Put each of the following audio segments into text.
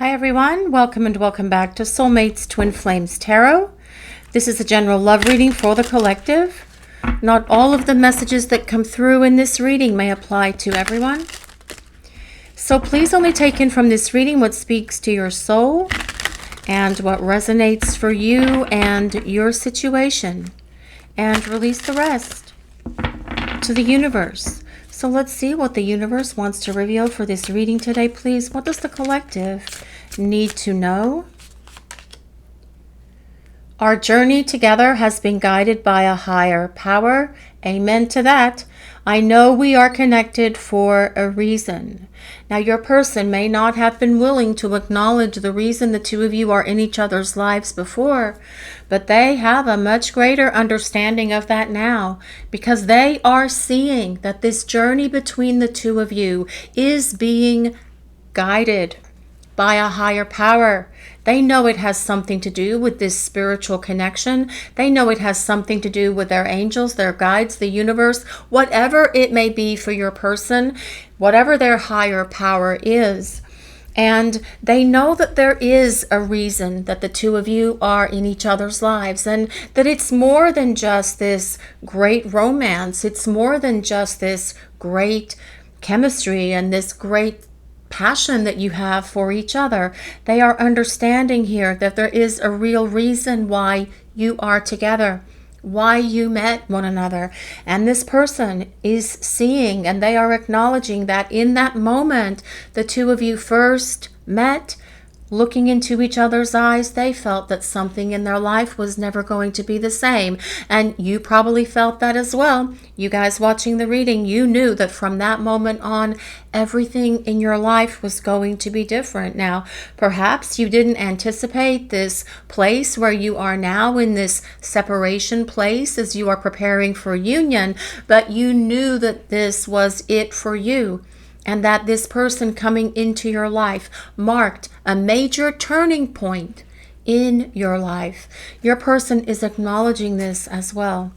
Hi everyone, welcome and welcome back to Soulmates Twin Flames Tarot. This is a general love reading for the collective. Not all of the messages that come through in this reading may apply to everyone. So please only take in from this reading what speaks to your soul and what resonates for you and your situation, and release the rest to the universe. So let's see what the universe wants to reveal for this reading today, please. What does the collective need to know? Our journey together has been guided by a higher power. Amen to that. I know we are connected for a reason. Now, your person may not have been willing to acknowledge the reason the two of you are in each other's lives before, but they have a much greater understanding of that now, because they are seeing that this journey between the two of you is being guided by a higher power. They know it has something to do with this spiritual connection. They know it has something to do with their angels, their guides, the universe, whatever it may be for your person, whatever their higher power is. And they know that there is a reason that the two of you are in each other's lives, and that it's more than just this great romance. It's more than just this great chemistry and this great passion that you have for each other. They are understanding here that there is a real reason why you are together, why you met one another. And this person is seeing, and they are acknowledging that in that moment the two of you first met, looking into each other's eyes, they felt that something in their life was never going to be the same. And you probably felt that as well. You guys watching the reading, you knew that from that moment on, everything in your life was going to be different. Now, perhaps you didn't anticipate this place where you are now, in this separation place as you are preparing for union, but you knew that this was it for you, and that this person coming into your life marked a major turning point in your life. Your person is acknowledging this as well.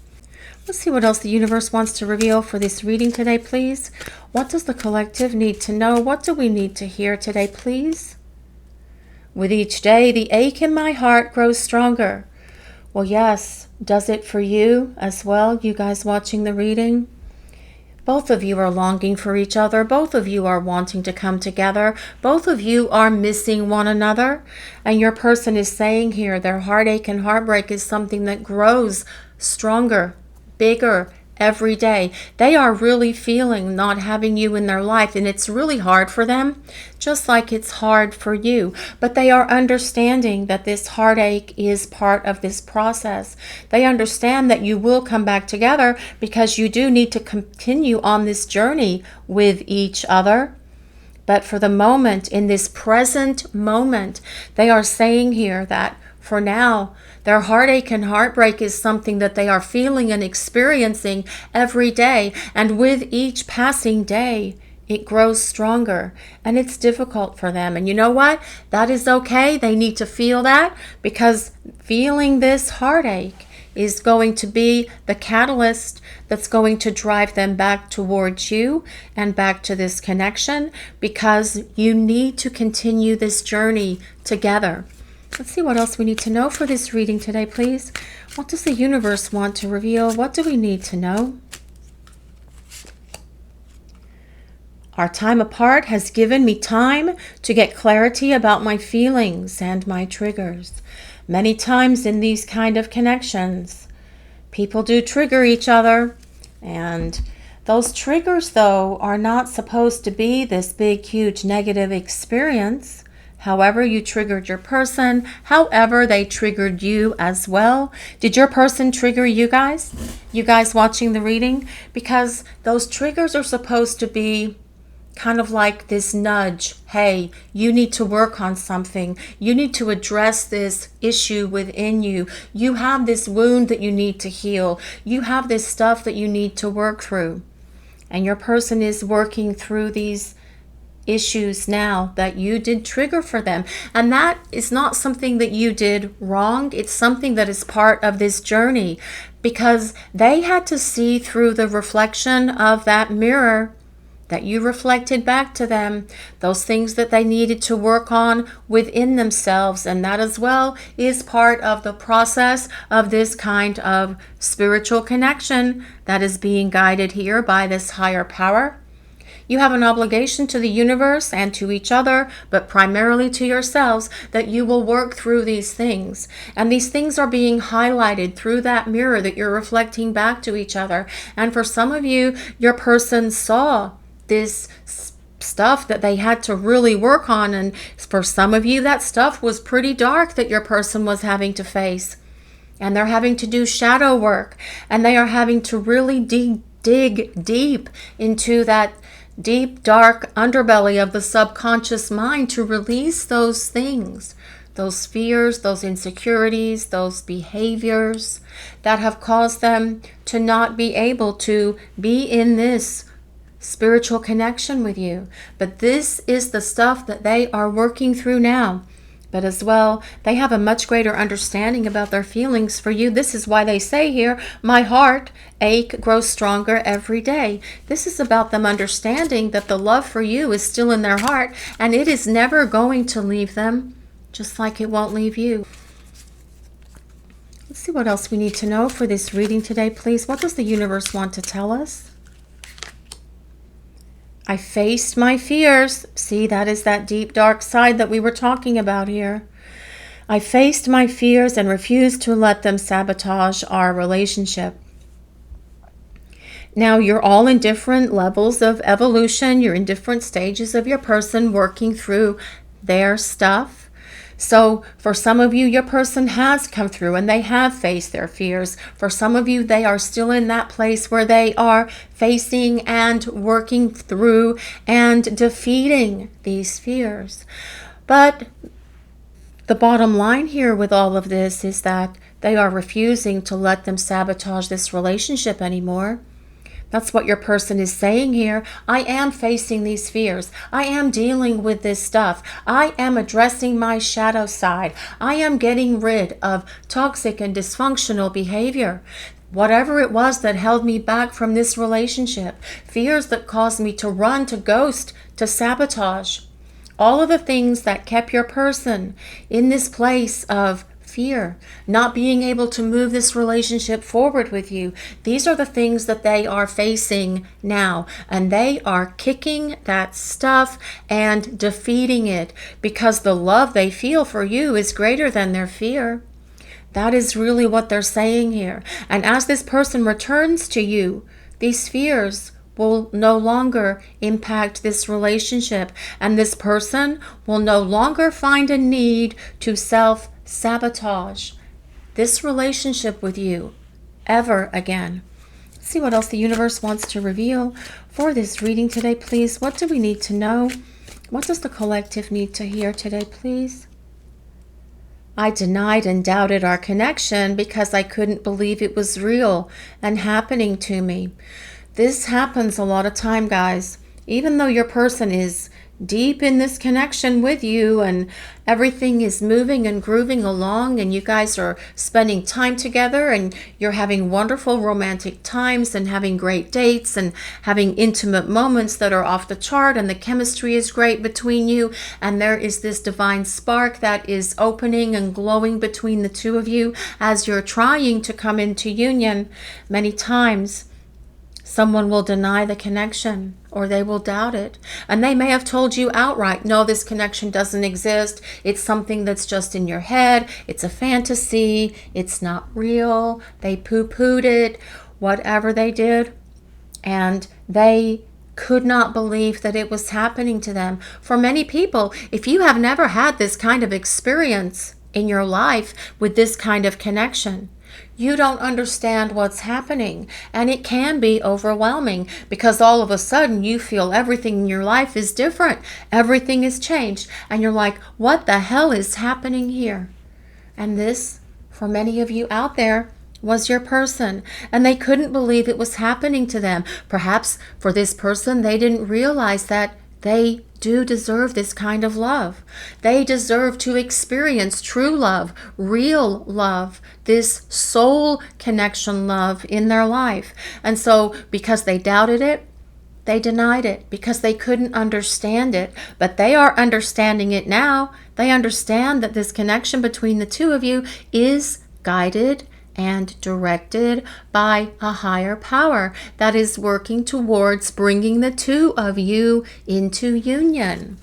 Let's see what else the universe wants to reveal for this reading today, please. What does the collective need to know? What do we need to hear today, please? With each day, the ache in my heart grows stronger. Well, yes, does it for you as well, you guys watching the reading? Both of you are longing for each other. Both of you are wanting to come together. Both of you are missing one another. And your person is saying here their heartache and heartbreak is something that grows stronger, bigger every day. They are really feeling not having you in their life, and it's really hard for them, just like it's hard for you. But they are understanding that this heartache is part of this process. They understand that you will come back together because you do need to continue on this journey with each other. But for the moment, in this present moment, they are saying here that for now, their heartache and heartbreak is something that they are feeling and experiencing every day. And with each passing day, it grows stronger, and it's difficult for them. And you know what? That is okay. They need to feel that, because feeling this heartache is going to be the catalyst that's going to drive them back towards you and back to this connection, because you need to continue this journey together. Let's see what else we need to know for this reading today, please. What does the universe want to reveal? What do we need to know? Our time apart has given me time to get clarity about my feelings and my triggers. Many times in these kind of connections, people do trigger each other, and those triggers, though, are not supposed to be this big, huge negative experience. However you triggered your person, however they triggered you as well. Did your person trigger you guys? You guys watching the reading? Because those triggers are supposed to be kind of like this nudge. Hey, you need to work on something. You need to address this issue within you. You have this wound that you need to heal. You have this stuff that you need to work through. And your person is working through these issues now that you did trigger for them. And that is not something that you did wrong. It's something that is part of this journey, because they had to see through the reflection of that mirror that you reflected back to them, those things that they needed to work on within themselves. And that as well is part of the process of this kind of spiritual connection that is being guided here by this higher power. You have an obligation to the universe and to each other, but primarily to yourselves, that you will work through these things. And these things are being highlighted through that mirror that you're reflecting back to each other. And for some of you, your person saw this stuff that they had to really work on. And for some of you, that stuff was pretty dark that your person was having to face. And they're having to do shadow work. And they are having to really dig deep into that deep, dark underbelly of the subconscious mind to release those things, those fears, those insecurities, those behaviors that have caused them to not be able to be in this spiritual connection with you. But this is the stuff that they are working through now. But as well, they have a much greater understanding about their feelings for you. This is why they say here, my heart ache grows stronger every day. This is about them understanding that the love for you is still in their heart and it is never going to leave them, just like it won't leave you. Let's see what else we need to know for this reading today, please. What does the universe want to tell us? I faced my fears. See, that is that deep, dark side that we were talking about here. I faced my fears and refused to let them sabotage our relationship. Now, you're all in different levels of evolution. You're in different stages of your person working through their stuff. So for some of you, your person has come through and they have faced their fears. For some of you, they are still in that place where they are facing and working through and defeating these fears. But the bottom line here with all of this is that they are refusing to let them sabotage this relationship anymore. That's what your person is saying here. I am facing these fears. I am dealing with this stuff. I am addressing my shadow side. I am getting rid of toxic and dysfunctional behavior. Whatever it was that held me back from this relationship, fears that caused me to run, to ghost, to sabotage, all of the things that kept your person in this place of fear, not being able to move this relationship forward with you. These are the things that they are facing now, and they are kicking that stuff and defeating it because the love they feel for you is greater than their fear. That is really what they're saying here. And as this person returns to you, these fears will no longer impact this relationship, and this person will no longer find a need to self-sabotage this relationship with you ever again. Let's see what else the universe wants to reveal for this reading today, please. What do we need to know? What does the collective need to hear today, please? I denied and doubted our connection because I couldn't believe it was real and happening to me. This happens a lot of time, guys. Even though your person is deep in this connection with you and everything is moving and grooving along and you guys are spending time together and you're having wonderful romantic times and having great dates and having intimate moments that are off the chart and the chemistry is great between you and there is this divine spark that is opening and glowing between the two of you as you're trying to come into union. Many times someone will deny the connection or they will doubt it. And they may have told you outright, no, this connection doesn't exist. It's something that's just in your head. It's a fantasy. It's not real. They poo-pooed it, whatever they did. And they could not believe that it was happening to them. For many people, if you have never had this kind of experience in your life with this kind of connection, you don't understand what's happening, and it can be overwhelming because all of a sudden you feel everything in your life is different. Everything is changed, and you're like, what the hell is happening here? And this, for many of you out there, was your person, and they couldn't believe it was happening to them. Perhaps for this person, they didn't realize that they do deserve this kind of love. They deserve to experience true love, real love, this soul connection love in their life. And so because they doubted it, They denied it because they couldn't understand it, but they are understanding it now. They understand that this connection between the two of you is guided and directed by a higher power that is working towards bringing the two of you into union.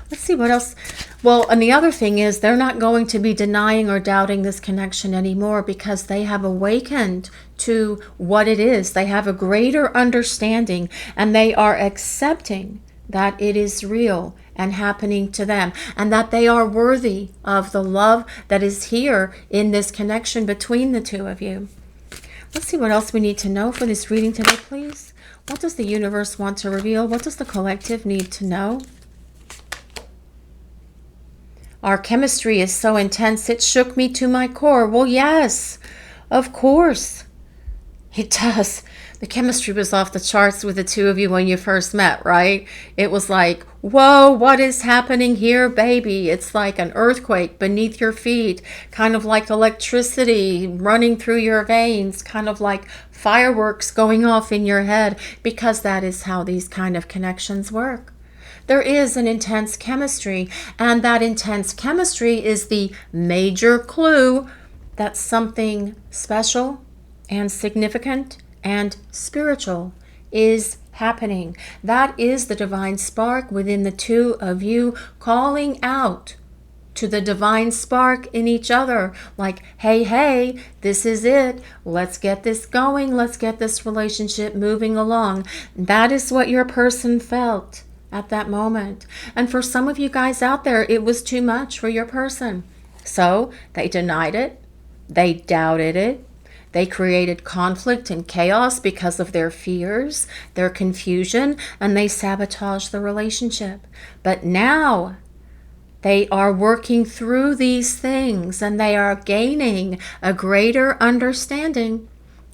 Let's see what else. Well, and the other thing is they're not going to be denying or doubting this connection anymore because they have awakened to what it is. They have a greater understanding and they are accepting that it is real and happening to them and that they are worthy of the love that is here in this connection between the two of you. Let's see what else we need to know for this reading today, please. What does the universe want to reveal? What does the collective need to know? Our chemistry is so intense, it shook me to my core. Well, yes, of course. It does. The chemistry was off the charts with the two of you when you first met, right? It was like, whoa, what is happening here, baby? It's like an earthquake beneath your feet, kind of like electricity running through your veins, kind of like fireworks going off in your head, because that is how these kind of connections work. There is an intense chemistry, and that intense chemistry is the major clue that something special and significant and spiritual is happening. That is the divine spark within the two of you calling out to the divine spark in each other, like, hey, hey, this is it. Let's get this going. Let's get this relationship moving along. That is what your person felt at that moment. And for some of you guys out there, it was too much for your person. So they denied it. They doubted it. They created conflict and chaos because of their fears, their confusion, and they sabotaged the relationship. But now they are working through these things and they are gaining a greater understanding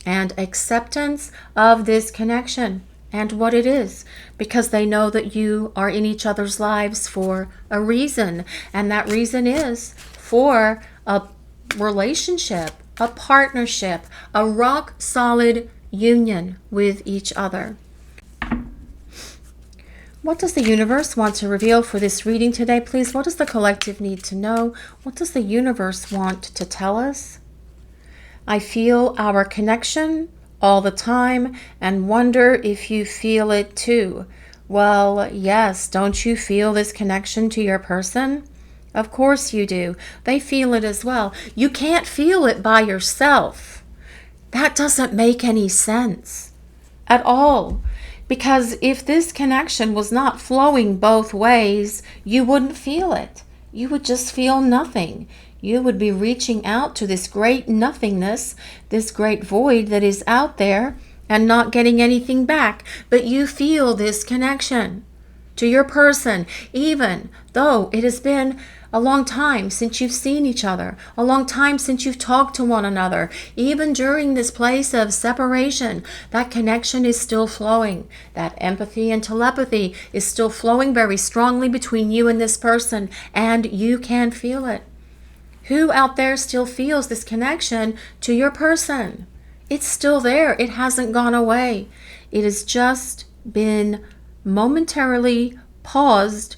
and acceptance of this connection and what it is, because they know that you are in each other's lives for a reason, and that reason is for a relationship, a partnership, a rock solid union with each other. What does the universe want to reveal for this reading today, please? What does the collective need to know? What does the universe want to tell us? I feel our connection all the time and wonder if you feel it too. Well, yes, don't you feel this connection to your person? Of course you do. They feel it as well. You can't feel it by yourself. That doesn't make any sense at all. Because if this connection was not flowing both ways, you wouldn't feel it. You would just feel nothing. You would be reaching out to this great nothingness, this great void that is out there, and not getting anything back. But you feel this connection to your person, even though it has been a long time since you've seen each other, a long time since you've talked to one another. Even during this place of separation, that connection is still flowing. That empathy and telepathy is still flowing very strongly between you and this person, and you can feel it. Who out there still feels this connection to your person? It's still there. It hasn't gone away. It has just been momentarily paused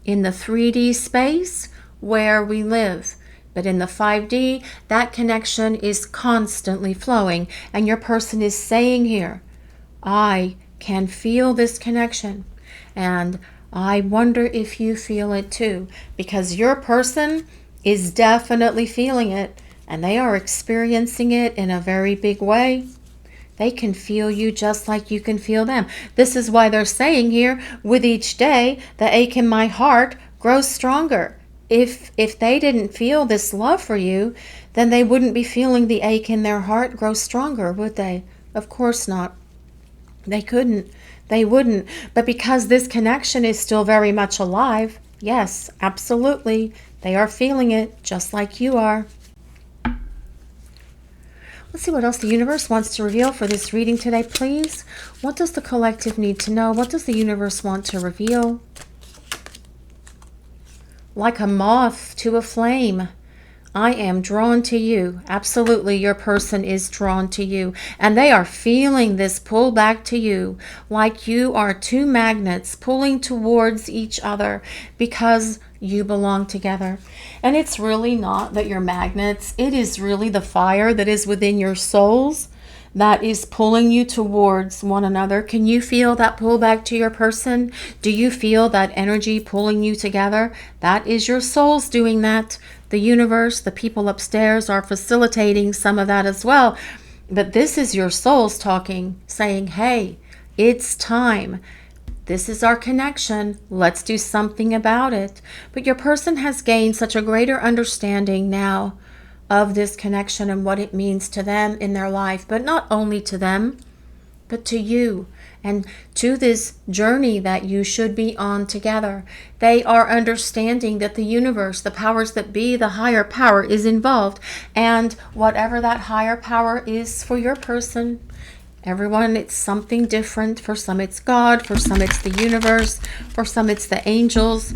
in the 3D space where we live. But in the 5D, that connection is constantly flowing. And your person is saying here, I can feel this connection. And I wonder if you feel it too. Because your person is definitely feeling it. And they are experiencing it in a very big way. They can feel you just like you can feel them. This is why they're saying here, with each day, the ache in my heart grows stronger. If they didn't feel this love for you, then they wouldn't be feeling the ache in their heart grow stronger, would they? Of course not. They couldn't. They wouldn't. But because this connection is still very much alive, yes, absolutely, they are feeling it just like you are. Let's see what else the universe wants to reveal for this reading today, please. What does the collective need to know? What does the universe want to reveal? Like a moth to a flame, I am drawn to you. Absolutely, your person is drawn to you. And they are feeling this pull back to you, like you are two magnets pulling towards each other because you belong together. And it's really not that you're magnets. It is really the fire that is within your souls that is pulling you towards one another. Can you feel that pull back to your person? Do you feel that energy pulling you together? That is your souls doing that. The universe, the people upstairs are facilitating some of that as well. But this is your souls talking, saying, hey, it's time. This is our connection. Let's do something about it. But your person has gained such a greater understanding now of this connection and what it means to them in their life, but not only to them, but to you and to this journey that you should be on together. They are understanding that the universe, the powers that be, the higher power is involved, and whatever that higher power is for your person, everyone, it's something different. For some it's God, for some it's the universe, for some it's the angels.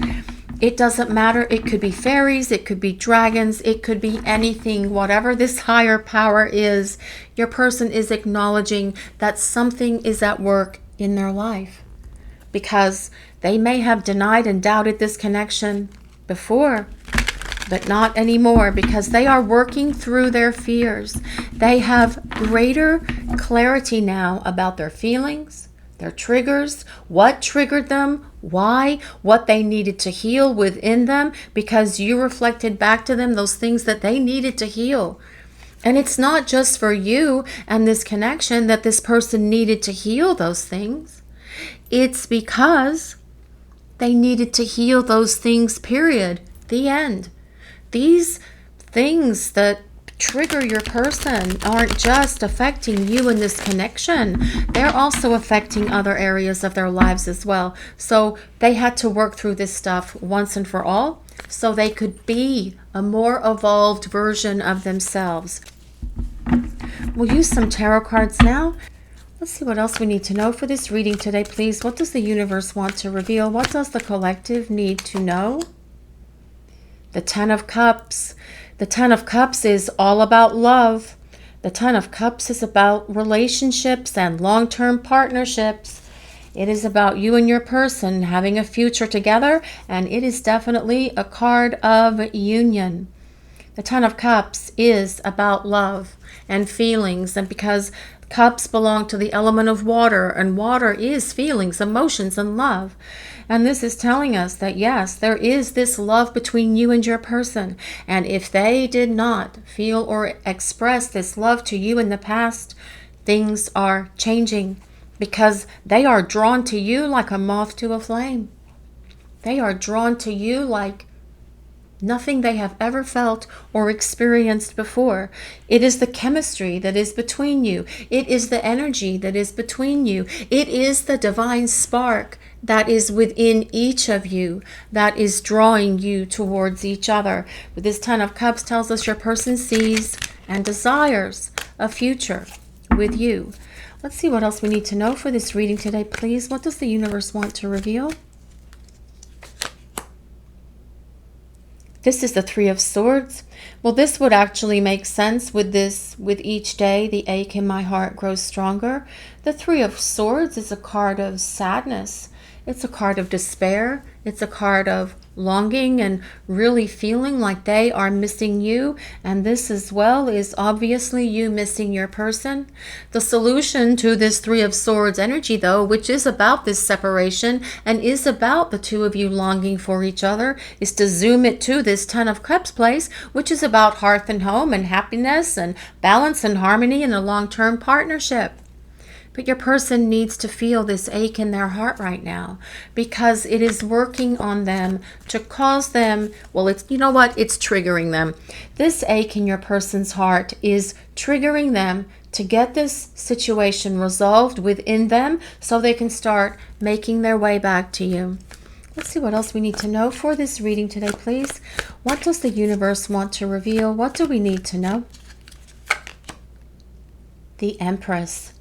It doesn't matter. It could be fairies, it could be dragons, it could be anything. Whatever this higher power is, your person is acknowledging that something is at work in their life, because they may have denied and doubted this connection before, but not anymore, because they are working through their fears. They have greater clarity now about their feelings, their triggers, what triggered them, why, what they needed to heal within them, because you reflected back to them those things that they needed to heal. And it's not just for you and this connection that this person needed to heal those things. It's because they needed to heal those things, period. The end. These things that trigger your person aren't just affecting you in this connection. They're also affecting other areas of their lives as well. So they had to work through this stuff once and for all so they could be a more evolved version of themselves. We'll use some tarot cards now. Let's see what else we need to know for this reading today, please. What does the universe want to reveal? What does the collective need to know? The Ten of Cups. The Ten of Cups is all about love. The Ten of Cups is about relationships and long-term partnerships. It is about you and your person having a future together, and it is definitely a card of union. The Ten of Cups is about love and feelings, and because cups belong to the element of water, and water is feelings, emotions, and love. And this is telling us that yes, there is this love between you and your person. And if they did not feel or express this love to you in the past, things are changing, because they are drawn to you like a moth to a flame. They are drawn to you like nothing they have ever felt or experienced before. It is the chemistry that is between you. It is the energy that is between you. It is the divine spark that is within each of you that is drawing you towards each other. But this Ten of Cups tells us your person sees and desires a future with you. Let's see what else we need to know for this reading today, please. What does the universe want to reveal? This is the Three of Swords. Well, this would actually make sense with this. With each day, the ache in my heart grows stronger. The Three of Swords is a card of sadness. It's a card of despair. It's a card of longing and really feeling like they are missing you. And this as well is obviously you missing your person. The solution to this Three of Swords energy, though, which is about this separation and is about the two of you longing for each other, is to zoom it to this Ten of Cups place, which is about hearth and home and happiness and balance and harmony in a long-term partnership. But your person needs to feel this ache in their heart right now, because it is working on them to cause them, well, it's, you know what, it's triggering them. This ache in your person's heart is triggering them to get this situation resolved within them so they can start making their way back to you. Let's see what else we need to know for this reading today, please. What does the universe want to reveal? What do we need to know? The Empress.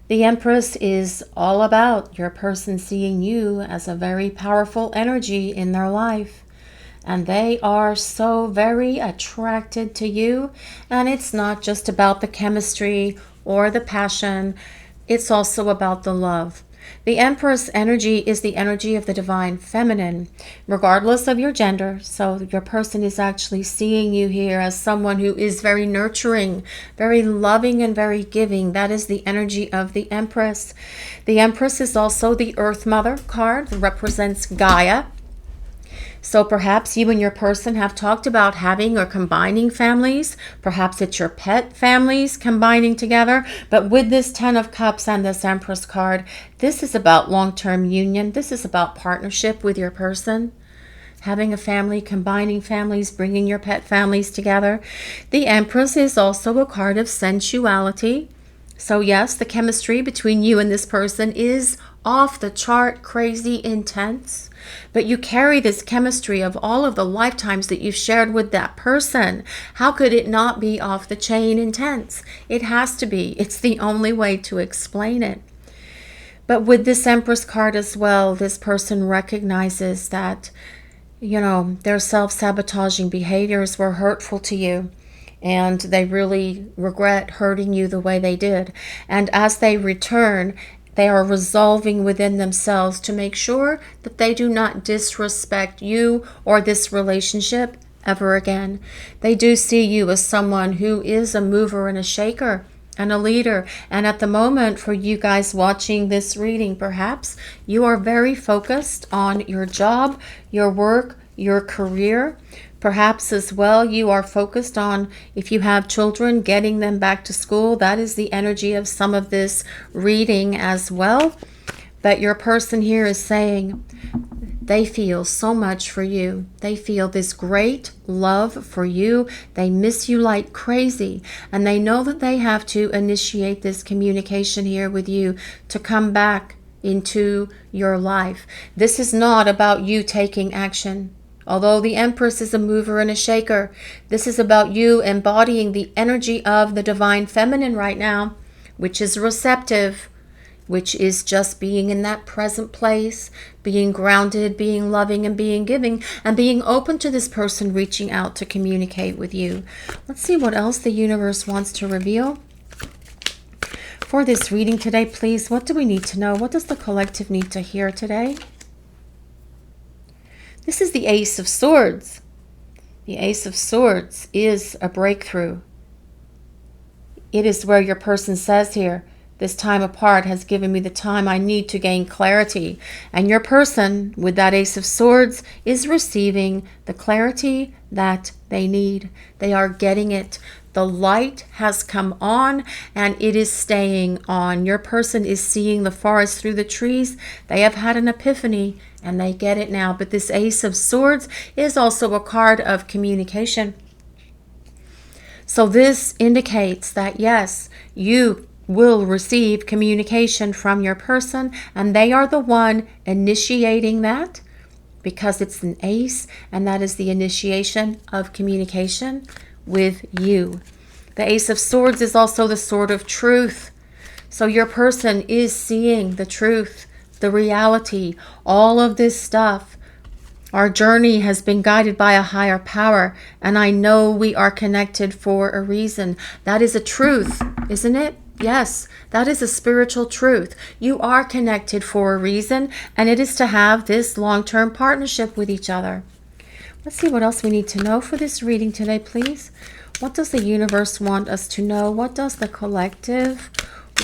The Empress is all about your person seeing you as a very powerful energy in their life. and they are so very attracted to you. And it's not just about the chemistry or the passion, it's also about the love. The Empress energy is the energy of the divine feminine, regardless of your gender. So your person is actually seeing you here as someone who is very nurturing, very loving, and very giving. That is the energy of the Empress. The Empress is also the Earth Mother card that represents Gaia. So perhaps you and your person have talked about having or combining families. Perhaps it's your pet families combining together. But with this 10 of Cups and this Empress card, this is about long-term union. This is about partnership with your person. Having a family, combining families, bringing your pet families together. The Empress is also a card of sensuality. So yes, the chemistry between you and this person is off the chart, crazy, intense. But you carry this chemistry of all of the lifetimes that you've shared with that person. How could it not be off the chain intense? It has to be. It's the only way to explain it. But with this Empress card as well, this person recognizes that, their self-sabotaging behaviors were hurtful to you. And they really regret hurting you the way they did. And as they return, they are resolving within themselves to make sure that they do not disrespect you or this relationship ever again. They do see you as someone who is a mover and a shaker and a leader. And at the moment, for you guys watching this reading, perhaps you are very focused on your job, your work, your career. Perhaps as well you are focused on, if you have children, getting them back to school. That is the energy of some of this reading as well. But your person here is saying they feel so much for you. They feel this great love for you. They miss you like crazy. And they know that they have to initiate this communication here with you to come back into your life. This is not about you taking action. Although the Empress is a mover and a shaker, this is about you embodying the energy of the divine feminine right now, which is receptive, which is just being in that present place, being grounded, being loving, and being giving, and being open to this person reaching out to communicate with you. Let's see what else the universe wants to reveal. For this reading today, please, what do we need to know? What does the collective need to hear today? This is the Ace of Swords. The Ace of Swords is a breakthrough. It is where your person says here, this time apart has given me the time I need to gain clarity. And your person, with that Ace of Swords, is receiving the clarity that they need. They are getting it. The light has come on and it is staying on. Your person is seeing the forest through the trees. They have had an epiphany and they get it now. But this Ace of Swords is also a card of communication. So this indicates that yes, you will receive communication from your person and they are the one initiating that, because it's an ace and that is the initiation of communication with you. The Ace of Swords is also the sword of truth. So your person is seeing the truth, the reality, all of this stuff. Our journey has been guided by a higher power, and I know we are connected for a reason. That is a truth, isn't it? Yes, that is a spiritual truth. You are connected for a reason, and it is to have this long-term partnership with each other. Let's see what else we need to know for this reading today, please. What does the universe want us to know? What does the collective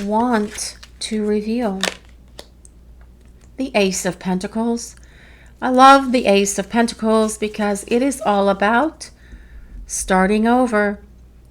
want to reveal? The Ace of Pentacles. I love the Ace of Pentacles because it is all about starting over.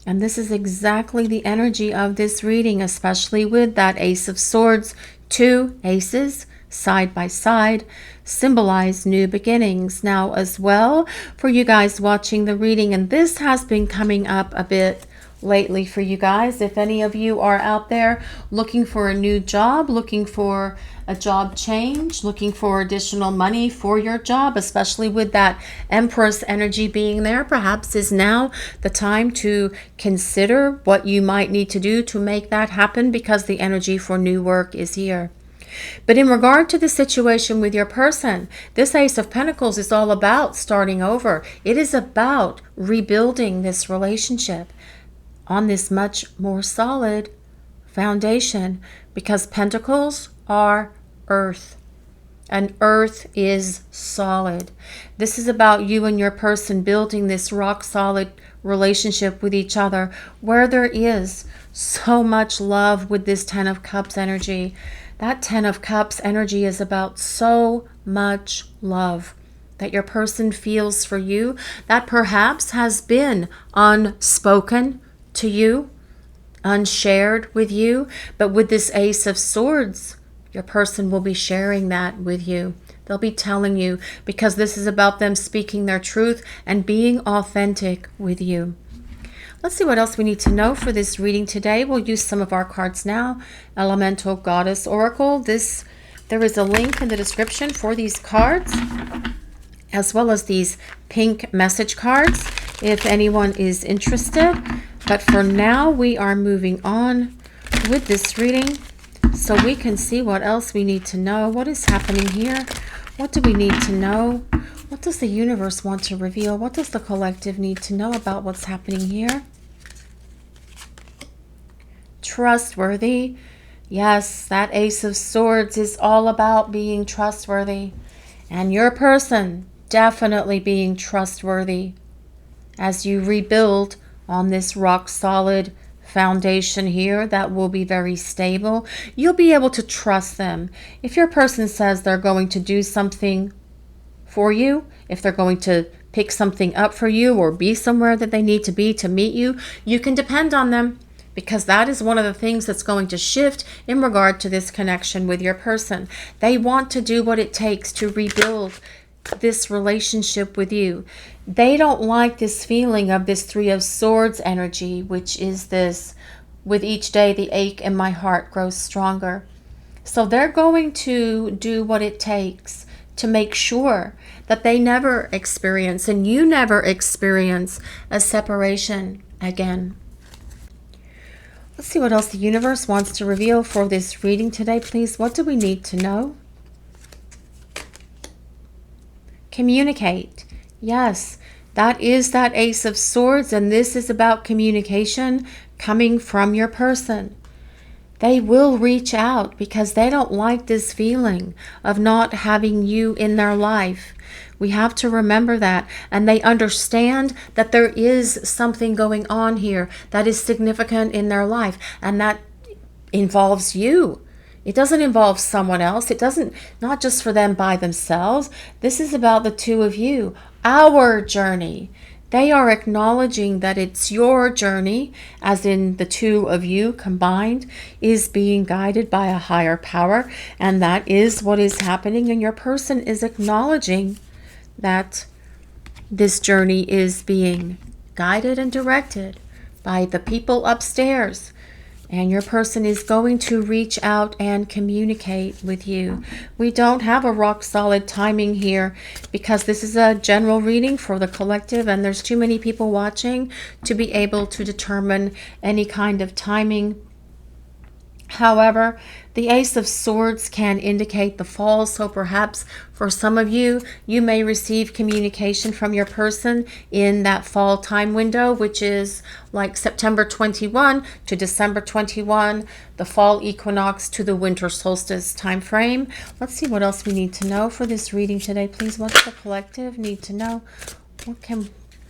And this is exactly the energy of this reading, especially with that Ace of Swords. Two aces side by side symbolize new beginnings. Now as well, for you guys watching the reading, and this has been coming up a bit lately for you guys, if any of you are out there looking for a new job, looking for a job change, looking for additional money for your job, especially with that Empress energy being there, perhaps is now the time to consider what you might need to do to make that happen, because the energy for new work is here. But in regard to the situation with your person, this Ace of Pentacles is all about starting over. It is about rebuilding this relationship on this much more solid foundation, because Pentacles are earth. And earth is solid. This is about you and your person building this rock solid relationship with each other, where there is so much love with this Ten of Cups energy. That Ten of Cups energy is about so much love that your person feels for you, that perhaps has been unspoken to you, unshared with you. But with this Ace of Swords, your person will be sharing that with you. They'll be telling you, because this is about them speaking their truth and being authentic with you. Let's see what else we need to know for this reading today. We'll use some of our cards now. Elemental Goddess Oracle. There is a link in the description for these cards, as well as these pink message cards, if anyone is interested. But for now, we are moving on with this reading, so we can see what else we need to know. What is happening here? What do we need to know? What does the universe want to reveal? What does the collective need to know about what's happening here? Trustworthy. Yes, that Ace of Swords is all about being trustworthy. And your person definitely being trustworthy as you rebuild on this rock solid foundation here that will be very stable. You'll be able to trust them. If your person says they're going to do something for you, if they're going to pick something up for you or be somewhere that they need to be to meet you, you can depend on them, because that is one of the things that's going to shift in regard to this connection with your person. They want to do what it takes to rebuild this relationship with you. They don't like this feeling of this Three of Swords energy, which is this, with each day the ache in my heart grows stronger. So they're going to do what it takes to make sure that they never experience, and you never experience, a separation again. Let's see what else the universe wants to reveal for this reading today, please. What do we need to know? Communicate. Yes, that is that Ace of Swords, and this is about communication coming from your person. They will reach out because they don't like this feeling of not having you in their life. We have to remember that. And they understand that there is something going on here that is significant in their life, and that involves you. It doesn't involve someone else. It doesn't, not just for them by themselves. This is about the two of you, our journey. They are acknowledging that it's your journey, as in the two of you combined, is being guided by a higher power. And that is what is happening. And your person is acknowledging that this journey is being guided and directed by the people upstairs. And your person is going to reach out and communicate with you. We don't have a rock solid timing here, because this is a general reading for the collective, and there's too many people watching to be able to determine any kind of timing. However, the Ace of Swords can indicate the fall, so perhaps for some of you, you may receive communication from your person in that fall time window, which is like September 21 to December 21, the fall equinox to the winter solstice time frame. Let's see what else we need to know for this reading today, please. What does the collective need to know?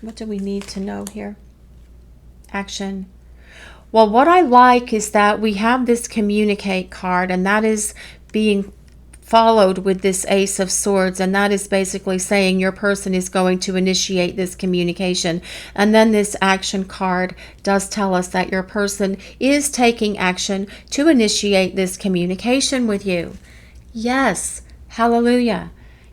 What do we need to know here? Action. Well, what I like is that we have this communicate card, and that is being followed with this Ace of Swords, and that is basically saying your person is going to initiate this communication. And then this action card does tell us that your person is taking action to initiate this communication with you. Yes, hallelujah.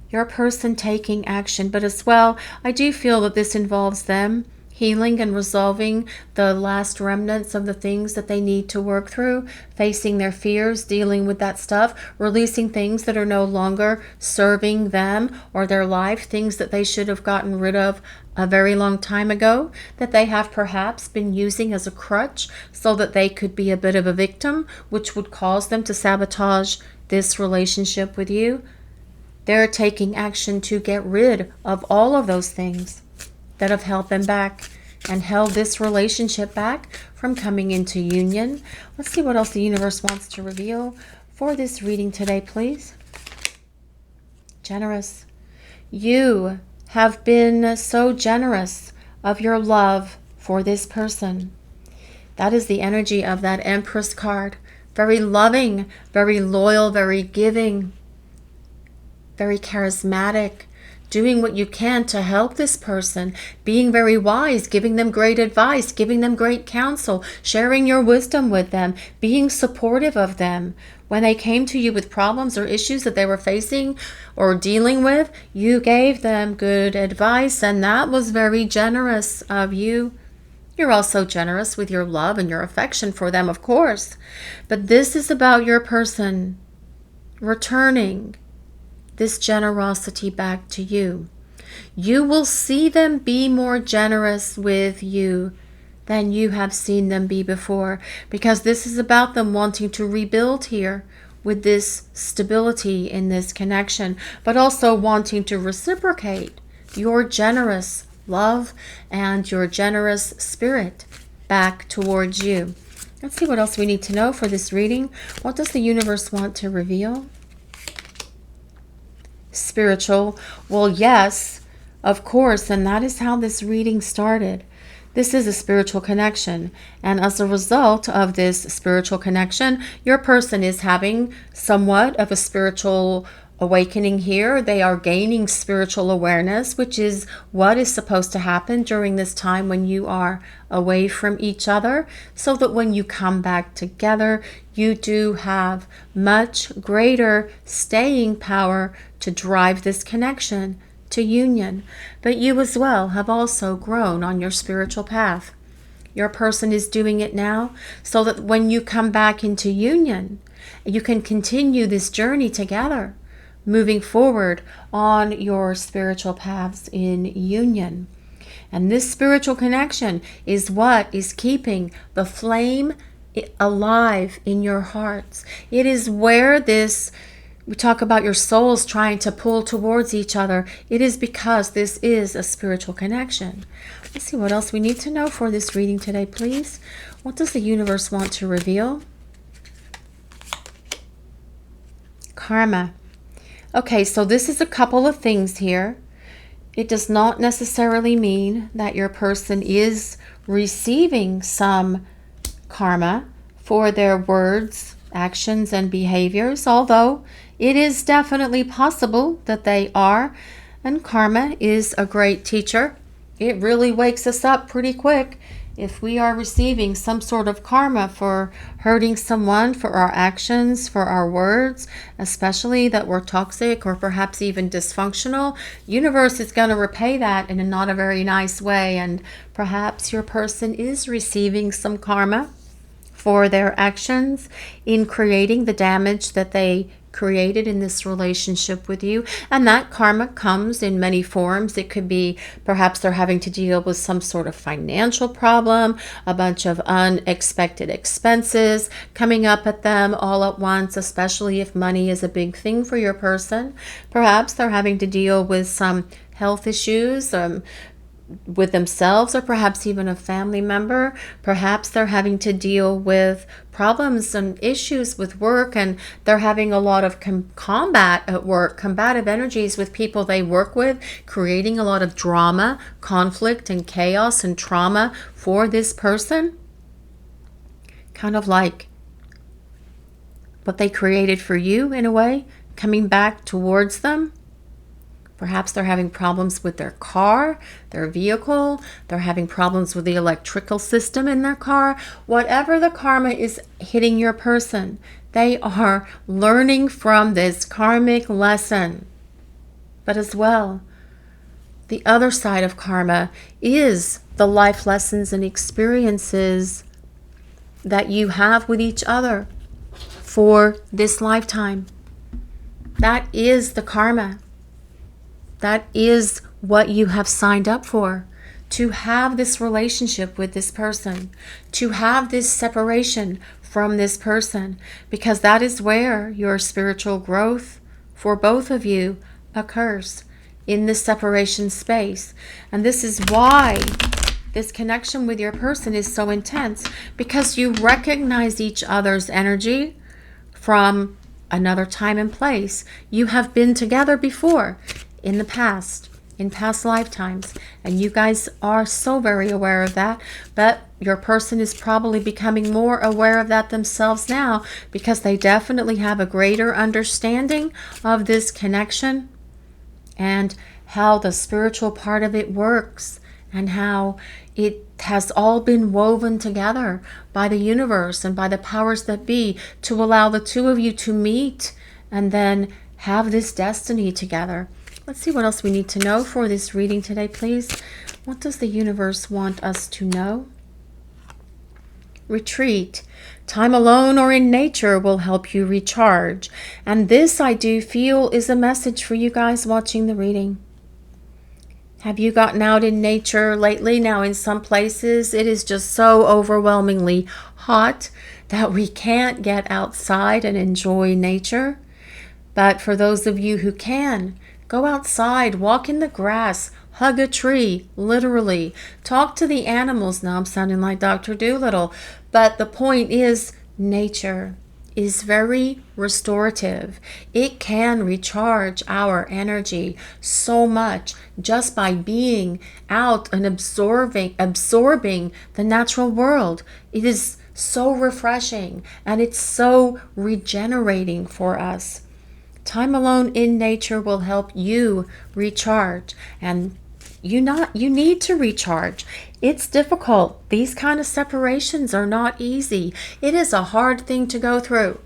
Your person taking action, but as well, I do feel that this involves them healing and resolving the last remnants of the things that they need to work through, facing their fears, dealing with that stuff, releasing things that are no longer serving them or their life, things that they should have gotten rid of a very long time ago, that they have perhaps been using as a crutch so that they could be a bit of a victim, which would cause them to sabotage this relationship with you, they're taking action to get rid of all of those things that have held them back and held this relationship back from coming into union. Let's see what else the universe wants to reveal for this reading today, please. Generous. You have been so generous of your love for this person. That is the energy of that Empress card. Very loving, very loyal, very giving, very charismatic, doing what you can to help this person, being very wise, giving them great advice, giving them great counsel, sharing your wisdom with them, being supportive of them. When they came to you with problems or issues that they were facing or dealing with, you gave them good advice, and that was very generous of you. You're also generous with your love and your affection for them, of course. But this is about your person returning this generosity back to you. You will see them be more generous with you than you have seen them be before, because this is about them wanting to rebuild here with this stability in this connection, but also wanting to reciprocate your generous love and your generous spirit back towards you. Let's see what else we need to know for this reading. What does the universe want to reveal? Spiritual. Well, yes, of course, and that is how this reading started. This is a spiritual connection, and as a result of this spiritual connection, your person is having somewhat of a spiritual awakening here. They are gaining spiritual awareness, which is what is supposed to happen during this time when you are away from each other, so that when you come back together, you do have much greater staying power to drive this connection to union. But you as well have also grown on your spiritual path. Your person is doing it now so that when you come back into union, you can continue this journey together, moving forward on your spiritual paths in union. And this spiritual connection is what is keeping the flame alive in your hearts. It is where we talk about your souls trying to pull towards each other. It is because this is a spiritual connection. Let's see what else we need to know for this reading today, please. What does the universe want to reveal? Karma. Okay, so this is a couple of things here. It does not necessarily mean that your person is receiving some karma for their words, actions, and behaviors, although it is definitely possible that they are. And karma is a great teacher. It really wakes us up pretty quick if we are receiving some sort of karma for hurting someone, for our actions, for our words, especially that were toxic or perhaps even dysfunctional. Universe is going to repay that in a not a very nice way, and perhaps your person is receiving some karma for their actions in creating the damage that they created in this relationship with you. And that karma comes in many forms. It could be perhaps they're having to deal with some sort of financial problem, a bunch of unexpected expenses coming up at them all at once, especially if money is a big thing for your person. Perhaps they're having to deal with some health issues, with themselves, or perhaps even a family member. Perhaps they're having to deal with problems and issues with work, and they're having a lot of combat at work, combative energies with people they work with, creating a lot of drama, conflict, and chaos and trauma for this person. Kind of like what they created for you in a way, coming back towards them. Perhaps they're having problems with their car, their vehicle. They're having problems with the electrical system in their car. Whatever the karma is hitting your person, they are learning from this karmic lesson. But as well, the other side of karma is the life lessons and experiences that you have with each other for this lifetime. That is the karma. That is what you have signed up for, to have this relationship with this person, to have this separation from this person, because that is where your spiritual growth for both of you occurs, in this separation space. And this is why this connection with your person is so intense, because you recognize each other's energy from another time and place. You have been together before in the past, in past lifetimes, and you guys are so very aware of that. But your person is probably becoming more aware of that themselves now, because they definitely have a greater understanding of this connection and how the spiritual part of it works, and how it has all been woven together by the universe and by the powers that be to allow the two of you to meet and then have this destiny together. Let's see what else we need to know for this reading today, please. What does the universe want us to know? Retreat. Time alone or in nature will help you recharge. And this, I do feel, is a message for you guys watching the reading. Have you gotten out in nature lately? Now, in some places, it is just so overwhelmingly hot that we can't get outside and enjoy nature. But for those of you who can, go outside, walk in the grass, hug a tree, literally. Talk to the animals. Now I'm sounding like Dr. Dolittle. But the point is, nature is very restorative. It can recharge our energy so much just by being out and absorbing the natural world. It is so refreshing, and it's so regenerating for us. Time alone in nature will help you recharge, and you need to recharge. It's difficult. These kind of separations are not easy. It is a hard thing to go through,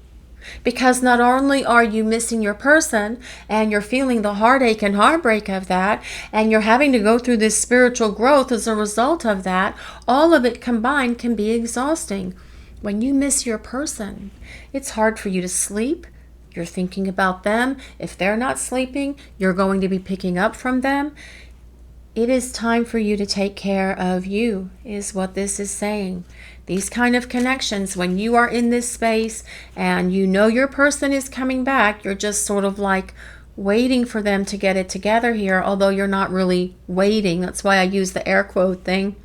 because not only are you missing your person and you're feeling the heartache and heartbreak of that, and you're having to go through this spiritual growth as a result of that, all of it combined can be exhausting. When you miss your person, it's hard for you to sleep. You're thinking about them. If they're not sleeping, you're going to be picking up from them. It is time for you to take care of you, is what this is saying. These kind of connections, when you are in this space and you know your person is coming back, you're just sort of like waiting for them to get it together here, although you're not really waiting. That's why I use the air quote thing.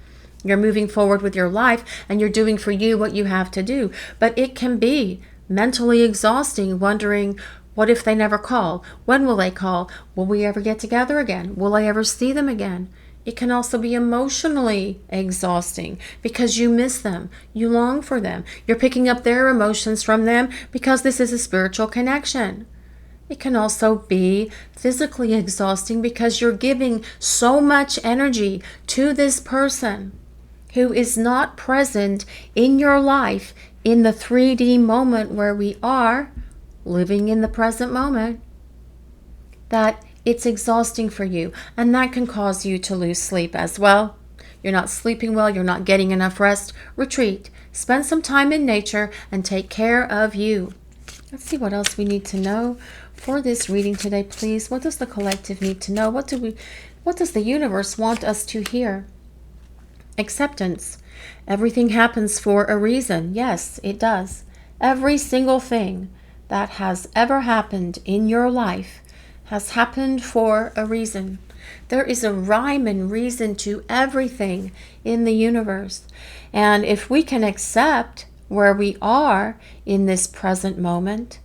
You're moving forward with your life and you're doing for you what you have to do. But it can be mentally exhausting, wondering, what if they never call? When will they call? Will we ever get together again? Will I ever see them again? It can also be emotionally exhausting because you miss them. You long for them. You're picking up their emotions from them because this is a spiritual connection. It can also be physically exhausting because you're giving so much energy to this person who is not present in your life in the 3D moment where we are living in the present moment, that it's exhausting for you, and that can cause you to lose sleep as well. You're not sleeping well, you're not getting enough rest. Retreat. Spend some time in nature and take care of you. Let's see what else we need to know for this reading today, please. What does the collective need to know? What does the universe want us to hear? Acceptance. Everything happens for a reason. Yes, it does. Every single thing that has ever happened in your life has happened for a reason. There is a rhyme and reason to everything in the universe. And if we can accept where we are in this present moment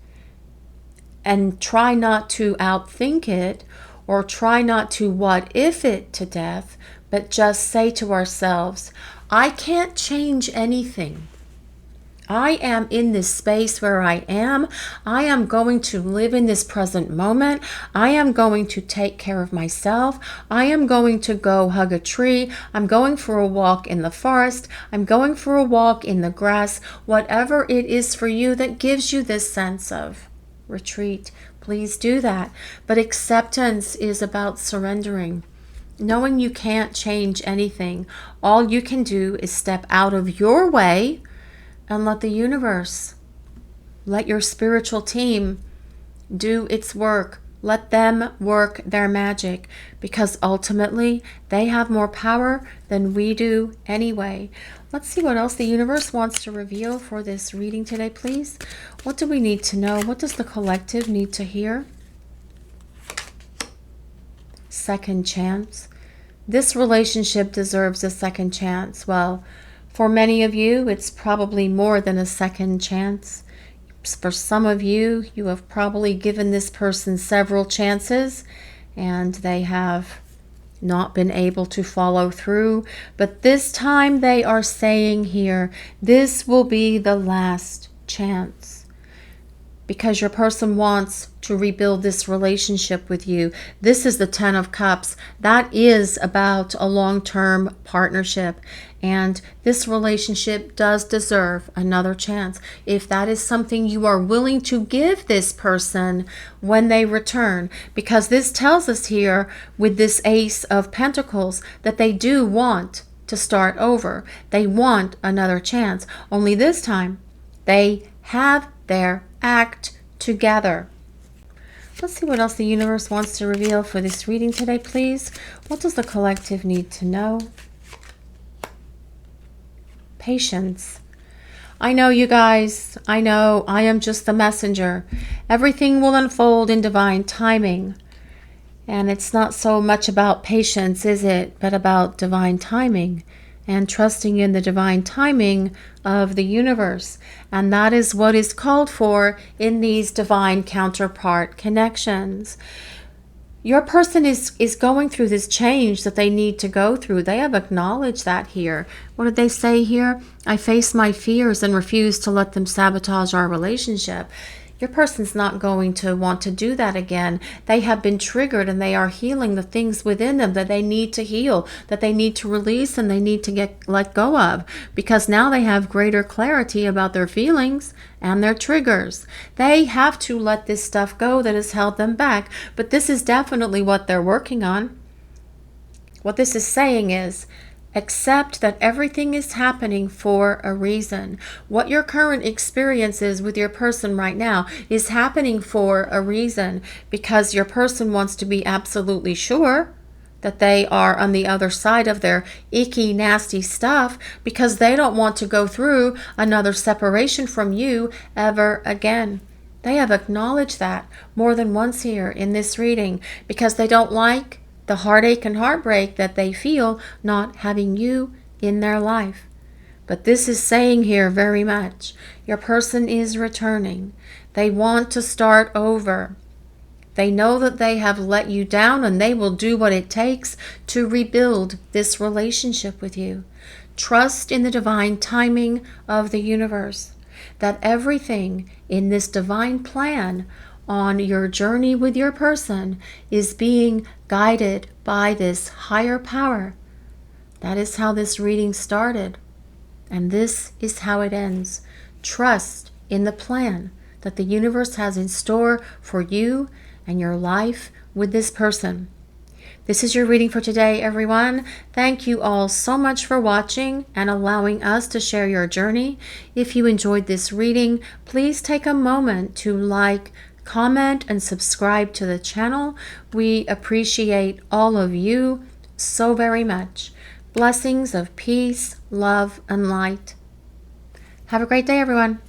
and try not to outthink it or try not to what if it to death, but just say to ourselves, I can't change anything. I am in this space where I am. I am going to live in this present moment. I am going to take care of myself. I am going to go hug a tree. I'm going for a walk in the forest. I'm going for a walk in the grass. Whatever it is for you that gives you this sense of retreat, please do that. But acceptance is about surrendering. Knowing you can't change anything. All you can do is step out of your way and let the universe, let your spiritual team do its work Let them work their magic, because ultimately they have more power than we do anyway. Let's see what else the universe wants to reveal for this reading today, please. What do we need to know? What does the collective need to hear? Second chance. This relationship deserves a second chance. Well, for many of you, it's probably more than a second chance. For some of you, you have probably given this person several chances and they have not been able to follow through. But this time they are saying here, this will be the last chance. Because your person wants to rebuild this relationship with you. This is the Ten of Cups. That is about a long-term partnership. And this relationship does deserve another chance. If that is something you are willing to give this person when they return. Because this tells us here with this Ace of Pentacles that they do want to start over. They want another chance. Only this time they have their act together. Let's see what else the universe wants to reveal for this reading today, please. What does the collective need to know? Patience. I know, you guys. I know. I am just the messenger. Everything will unfold in divine timing. And it's not so much about patience, is it? But about divine timing. And trusting in the divine timing of the universe. And that is what is called for in these divine counterpart connections. Your person is going through this change that they need to go through. They have acknowledged that here. What did they say here? I face my fears and refuse to let them sabotage our relationship. Your person's not going to want to do that again. They have been triggered and they are healing the things within them that they need to heal, that they need to release and they need to let go of. Because now they have greater clarity about their feelings and their triggers. They have to let this stuff go that has held them back. But this is definitely what they're working on. What this is saying is, accept that everything is happening for a reason. What your current experience is with your person right now is happening for a reason, because your person wants to be absolutely sure that they are on the other side of their icky, nasty stuff, because they don't want to go through another separation from you ever again. They have acknowledged that more than once here in this reading, because they don't like the heartache and heartbreak that they feel not having you in their life. But this is saying here very much, your person is returning. They want to start over. They know that they have let you down and they will do what it takes to rebuild this relationship with you. Trust in the divine timing of the universe, that everything in this divine plan on your journey with your person is being guided by this higher power. That is how this reading started. And this is how it ends. Trust in the plan that the universe has in store for you and your life with this person. This is your reading for today, everyone. Thank you all so much for watching and allowing us to share your journey. If you enjoyed this reading, please take a moment to like, comment, and subscribe to the channel. We appreciate all of you so very much. Blessings of peace, love, and light. Have a great day, everyone.